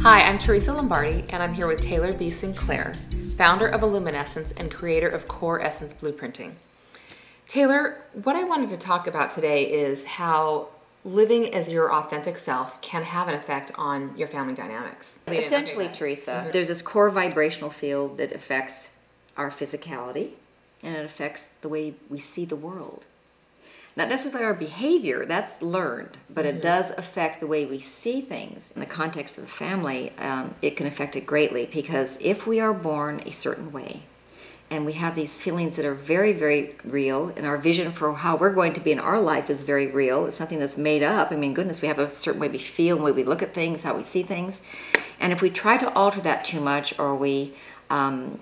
Hi, I'm Teresa Lombardi, and I'm here with Taylor B. Sinclair, founder of Illuminescence and creator of Core Essence Blueprinting. Taylor, what I wanted to talk about today is how living as your authentic self can have an effect on your family dynamics. Essentially, Teresa, there's this core vibrational field that affects our physicality, and it affects the way we see the world. Not necessarily our behavior, that's learned, but it does affect the way we see things. In the context of the family, it can affect it greatly, because if we are born a certain way, and we have these feelings that are very, very real, and our vision for how we're going to be in our life is very real. It's nothing that's made up. I mean, goodness, we have a certain way we feel, the way we look at things, how we see things. And if we try to alter that too much, or we, and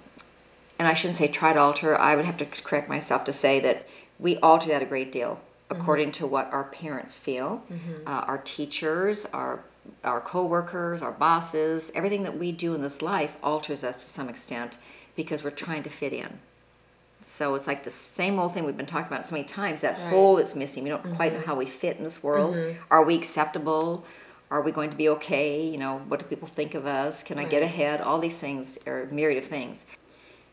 I shouldn't say try to alter, I would have to correct myself to say that we alter that a great deal according to what our parents feel, our teachers, our co-workers, our bosses. Everything that we do in this life alters us to some extent because we're trying to fit in. So it's like the same old thing we've been talking about so many times, that hole that's missing. We don't quite know how we fit in this world. Are we acceptable? Are we going to be okay? You know, what do people think of us? Can I get ahead? All these things are a myriad of things.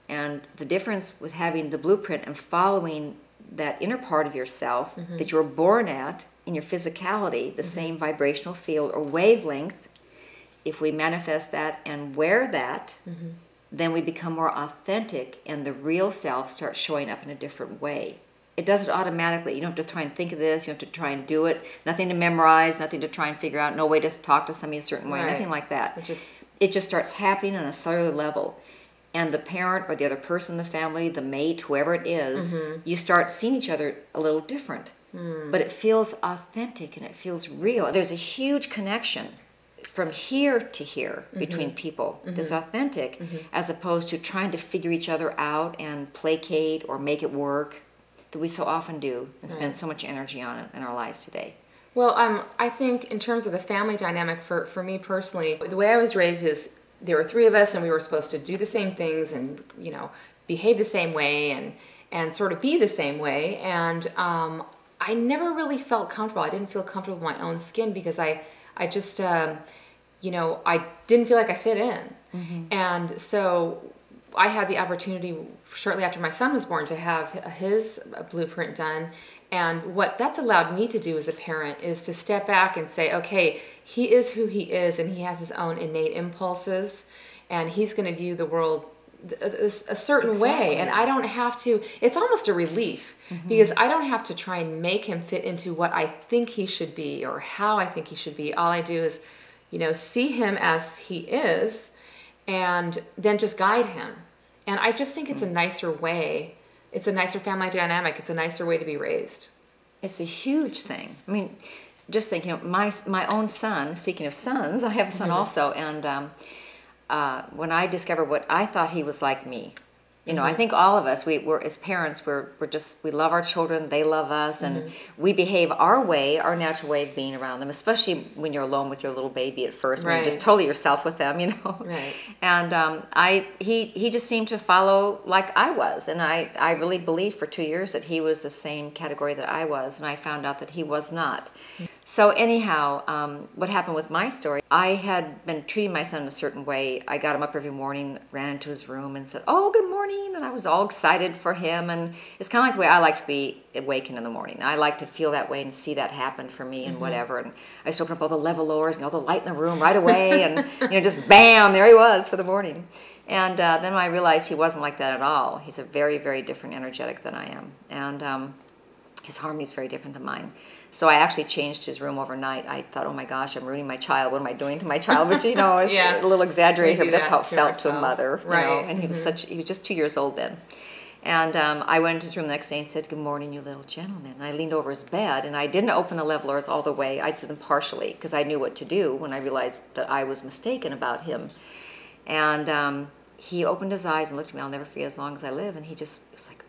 And the difference with having the blueprint and following that inner part of yourself that you were born at in your physicality, the same vibrational field or wavelength, if we manifest that and wear that, then we become more authentic, and the real self starts showing up in a different way. It does it automatically. You don't have to try and think of this. You have to try and do it. Nothing to memorize, nothing to try and figure out, no way to talk to somebody a certain way, nothing like that. It just starts happening on a cellular level. And the parent or the other person in the family, the mate, whoever it is, you start seeing each other a little different. But it feels authentic and it feels real. There's a huge connection from here to here between people that's authentic, as opposed to trying to figure each other out and placate or make it work, that we so often do and spend so much energy on it in our lives today. Well, I think in terms of the family dynamic, for me personally, the way I was raised is there were three of us, and we were supposed to do the same things and, you know, behave the same way and sort of be the same way. And I never really felt comfortable. I didn't feel comfortable with my own skin because I just, you know, I didn't feel like I fit in. And so I had the opportunity shortly after my son was born to have his blueprint done. And what that's allowed me to do as a parent is to step back and say, okay, he is who he is, and he has his own innate impulses, and he's going to view the world a certain way. And I don't have to, it's almost a relief, because I don't have to try and make him fit into what I think he should be or how I think he should be. All I do is, you know, see him as he is and then just guide him. And I just think it's a nicer way. It's a nicer family dynamic. It's a nicer way to be raised. It's a huge thing. I mean, just think, you know, my own son, speaking of sons, I have a son also, and when I discovered what I thought he was like me, you know, I think all of us, we're as parents, we love our children, they love us, and we behave our way, our natural way of being around them, especially when you're alone with your little baby at first, when you're just totally yourself with them, you know. And he just seemed to follow like I was, and I really believed for 2 years that he was the same category that I was, and I found out that he was not. So anyhow, what happened with my story, I had been treating my son in a certain way. I got him up every morning, ran into his room and said, "Oh, good morning," and I was all excited for him. And it's kind of like the way I like to be awakened in the morning. I like to feel that way and see that happen for me and whatever. And I used to open up all the levelers and all the light in the room right away, and you know, just bam, there he was for the morning. And then I realized he wasn't like that at all. He's a very, very different energetic than I am, and his harmony is very different than mine. So I actually changed his room overnight. I thought, oh my gosh, I'm ruining my child. What am I doing to my child? Which, you know, is a little exaggerated, but that's how it felt to a mother. You know? And he was just 2 years old then. And I went into his room the next day and said, "Good morning, you little gentleman." And I leaned over his bed, and I didn't open the levelers all the way. I did them partially, because I knew what to do when I realized that I was mistaken about him. And he opened his eyes and looked at me. I'll never forget as long as I live. And he just was like,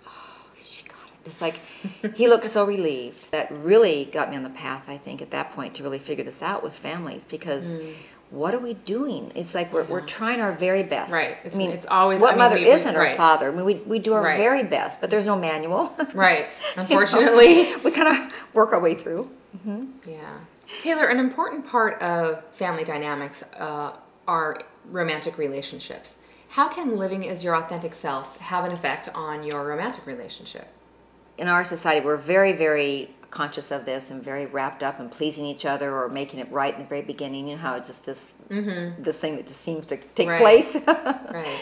it's like, he looked so relieved. That really got me on the path, I think, at that point, to really figure this out with families, because what are we doing? It's like we're trying our very best. Right. I mean, it's always what mother we, isn't our right. father? I mean, we do our Right. very best, but there's no manual. Right. Unfortunately. We kind of work our way through. Yeah. Taylor, an important part of family dynamics are romantic relationships. How can living as your authentic self have an effect on your romantic relationship? In our society, we're very, very conscious of this and very wrapped up in pleasing each other or making it right in the very beginning. You know how it's just this this thing that just seems to take Right. place. Right.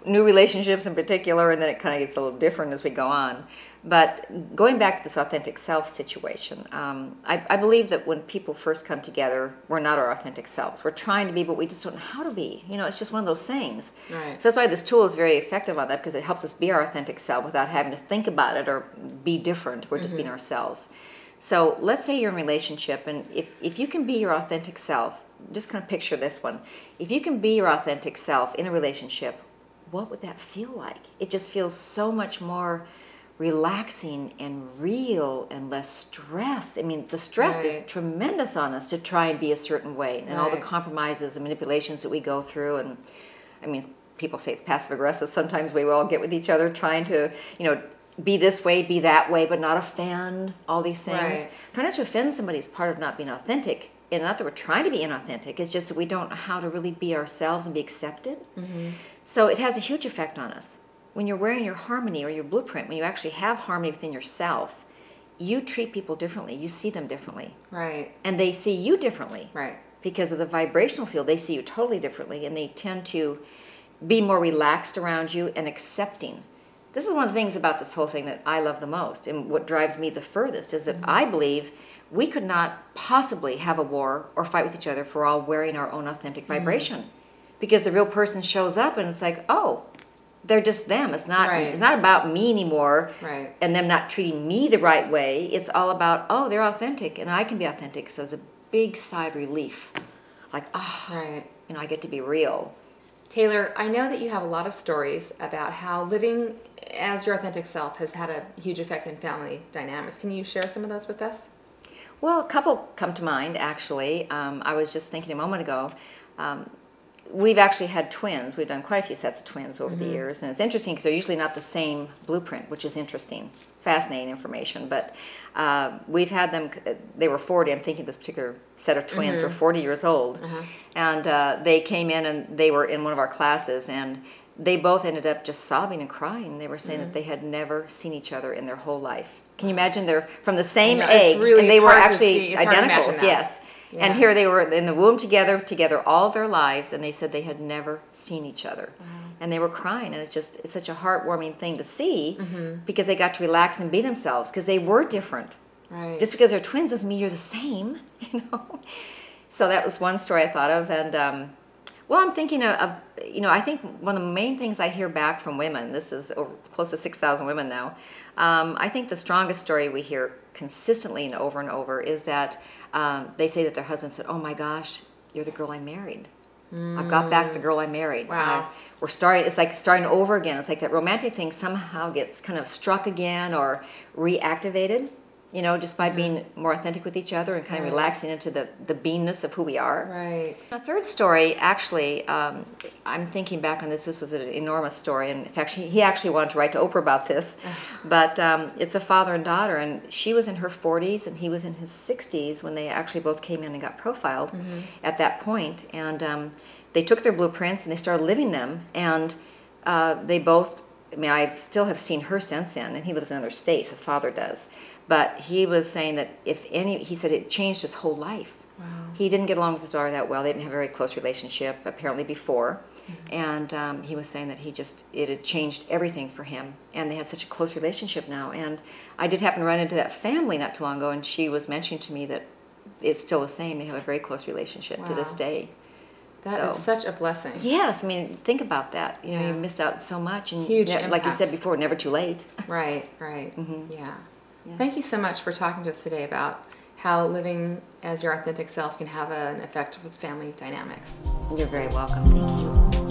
New relationships in particular, and then it kind of gets a little different as we go on. But going back to this authentic self situation, I believe that when people first come together, we're not our authentic selves. We're trying to be, but we just don't know how to be. You know, it's just one of those things. Right. So that's why this tool is very effective on that, because it helps us be our authentic self without having to think about it or be different. We're just being ourselves. So let's say you're in a relationship, and if you can be your authentic self, just kind of picture this one. If you can be your authentic self in a relationship, what would that feel like? It just feels so much more relaxing and real and less stress. I mean, the stress is Right. tremendous on us to try and be a certain way, and all the Right. compromises and manipulations that we go through. And I mean, people say it's passive aggressive. Sometimes we all get with each other trying to, you know, be this way, be that way, but not offend, all these things. Right. Trying not to offend somebody is part of not being authentic. And not that we're trying to be inauthentic, it's just that we don't know how to really be ourselves and be accepted. So it has a huge effect on us. When you're wearing your harmony or your blueprint, when you actually have harmony within yourself, you treat people differently. You see them differently. Right. And they see you differently. Right. Because of the vibrational field, they see you totally differently, and they tend to be more relaxed around you and accepting. This is one of the things about this whole thing that I love the most, and what drives me the furthest is that I believe we could not possibly have a war or fight with each other if we're all wearing our own authentic vibration. Because the real person shows up and it's like, oh, they're just them. It's not Right. it's not about me anymore, Right. and them not treating me the right way. It's all about, oh, they're authentic and I can be authentic. So it's a big sigh of relief. Like, oh, Right. you know, I get to be real. Taylor, I know that you have a lot of stories about how living as your authentic self has had a huge effect in family dynamics. Can you share some of those with us? Well, a couple come to mind, actually. I was just thinking a moment ago. We've actually had twins. We've done quite a few sets of twins over the years. And it's interesting because they're usually not the same blueprint, which is interesting. Fascinating information. But we've had them, they were 40. I'm thinking this particular set of twins were 40 years old. And they came in and they were in one of our classes. And they both ended up just sobbing and crying. They were saying that they had never seen each other in their whole life. Can you imagine? They're from the same No, it's egg, really- and they it's were hard to actually see. It's hard to imagine identicals. that. Yes. Yeah. And here they were in the womb together all their lives, and they said they had never seen each other. And they were crying, and it's such a heartwarming thing to see because they got to relax and be themselves because they were different. Right. Just because they're twins doesn't mean you're the same, you know. So that was one story I thought of, and well, I'm thinking of, you know, I think one of the main things I hear back from women, this is over, close to 6,000 women now, I think the strongest story we hear consistently and over is that they say that their husband said, oh my gosh, you're the girl I married. I've got back the girl I married. Wow. We're starting, it's like starting over again. It's like that romantic thing somehow gets kind of struck again or reactivated, you know, just by being more authentic with each other and kind of relaxing into the beingness of who we are. Right. A third story, actually, I'm thinking back on this. This was an enormous story, and in fact, he actually wanted to write to Oprah about this. But it's a father and daughter, and she was in her 40s, and he was in his 60s when they actually both came in and got profiled at that point. And they took their blueprints and they started living them, and they both. I mean, I still have seen her since then, and he lives in another state. The father does. But he was saying that he said it changed his whole life. Wow. He didn't get along with his daughter that well. They didn't have a very close relationship, apparently, before. And he was saying that it had changed everything for him. And they had such a close relationship now. And I did happen to run into that family not too long ago, and she was mentioning to me that it's still the same. They have a very close relationship to this day. That is such a blessing. Yes, I mean, think about that. You know, Yeah. you missed out so much. And Huge like you impact. said before, never too late. Right, right. Yeah. Yes. Thank you so much for talking to us today about how living as your authentic self can have an effect with family dynamics. You're very welcome. Thank you.